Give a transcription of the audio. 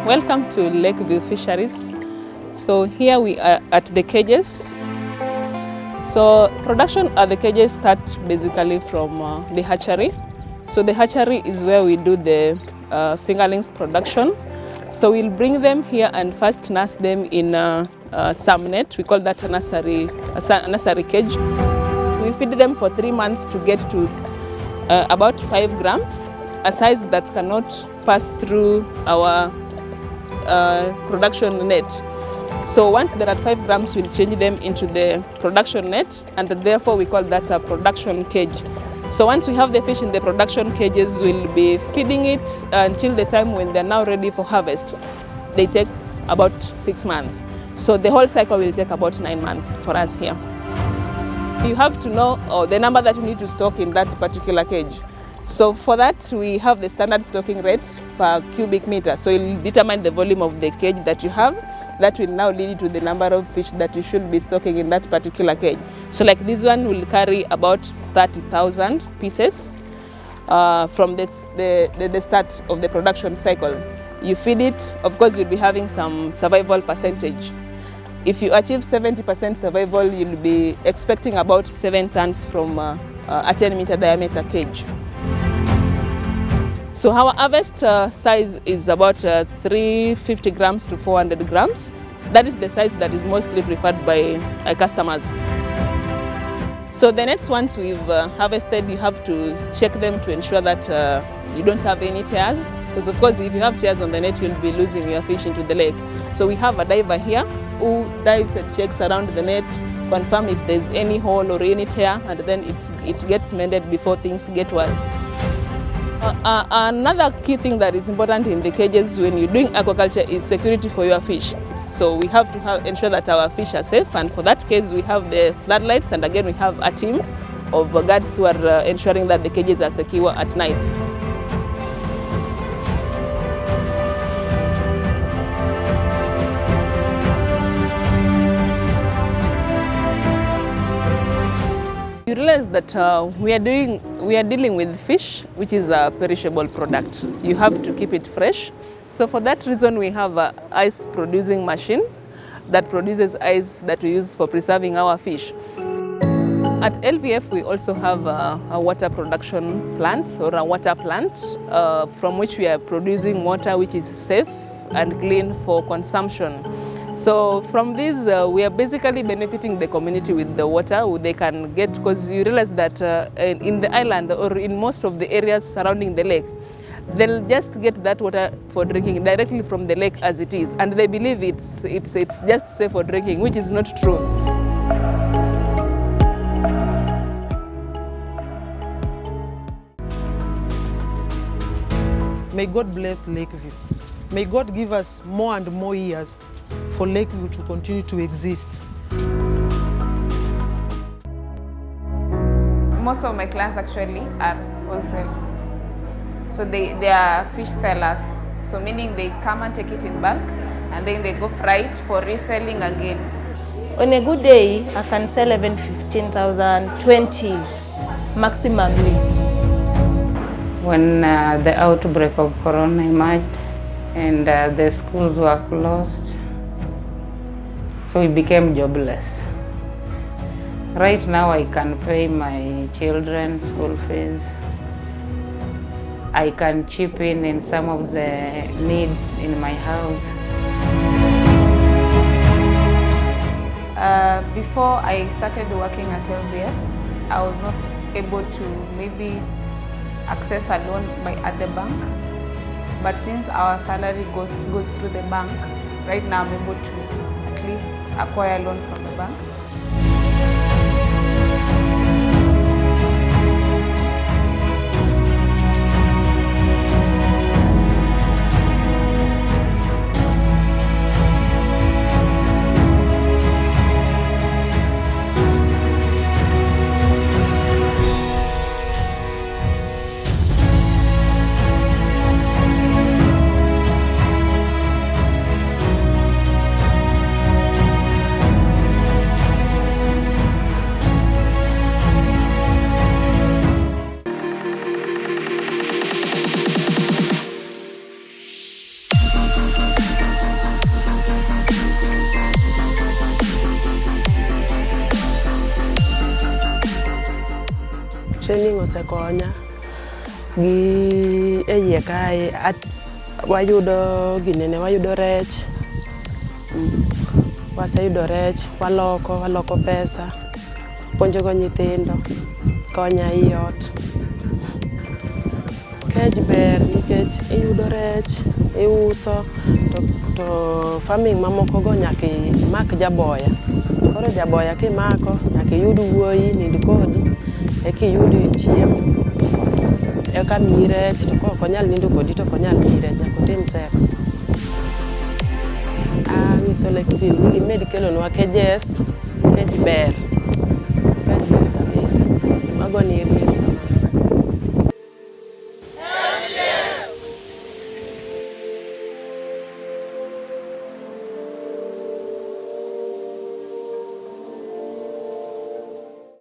Welcome to Lakeview Fisheries. So here we are at the cages. So production at the cages starts basically from the hatchery. So the hatchery is where we do the fingerlings production. So we'll bring them here and first nurse them in some net. We call that a nursery cage. We feed them for 3 months to get to about 5 grams, a size that cannot pass through our production net. So once they're at 5 grams, we'll change them into the production net, and therefore we call that a production cage. So once we have the fish in the production cages, we'll be feeding it until the time when they're now ready for harvest. They take about 6 months. So the whole cycle will take about 9 months for us here. You have to know the number that you need to stock in that particular cage. So for that, we have the standard stocking rate per cubic meter. So you'll determine the volume of the cage that you have. That will now lead to the number of fish that you should be stocking in that particular cage. So like this one will carry about 30,000 pieces from the start of the production cycle. You feed it, of course you'll be having some survival percentage. If you achieve 70% survival, you'll be expecting about 7 tons from a 10-meter diameter cage. So our harvest size is about 350 grams to 400 grams. That is the size that is mostly preferred by customers. So the nets, once we've harvested, you have to check them to ensure that you don't have any tears. Because of course, if you have tears on the net, you'll be losing your fish into the lake. So we have a diver here who dives and checks around the net, confirm if there's any hole or any tear, and then it gets mended before things get worse. Another key thing that is important in the cages when you're doing aquaculture is security for your fish. So we have to ensure that our fish are safe, and for that case we have the floodlights, and again we have a team of guards who are ensuring that the cages are secure at night. You realize that we are dealing with fish, which is a perishable product. You have to keep it fresh. So for that reason, we have an ice producing machine that produces ice that we use for preserving our fish. At LVF, we also have a water production plant, or a water plant, from which we are producing water which is safe and clean for consumption. So from this, we are basically benefiting the community with the water they can get, because you realize that in the island or in most of the areas surrounding the lake, they'll just get that water for drinking directly from the lake as it is, and they believe it's just safe for drinking, which is not true. May God bless Lakeview. May God give us more and more years for Lakeview to continue to exist. Most of my clients actually are wholesale. So they are fish sellers. So meaning they come and take it in bulk, and then they go fry it for reselling again. On a good day, I can sell even 15,000, 20 maximally. When the outbreak of Corona emerged and the schools were closed, so we became jobless. Right now I can pay my children's school fees. I can chip in some of the needs in my house. Before I started working at LVF, I was not able to maybe access a loan at the bank. But since our salary goes through the bank, right now I'm able to at least acquire a loan from the bank. training osekonya gi iye kae wayudo ginene, wayudo rech, waseyudo rech, waloko pesa, puonjogo nyithindo, konya ii ot. Kej ber nikech iyudo rech, iuso, to farming mamokogo nyaka imak jaboya. Koro jaboya kimako, nyaka iyud wuoyi nind kodi, eka iyud chiemo, eka miyi rech, to kok onyal nindo kodi to konyal miyi rech, nyaka otim sex. Ang'iso Lakeview ni gimed kelonwa kejes, kej ber kabisa. Magoni erokamano.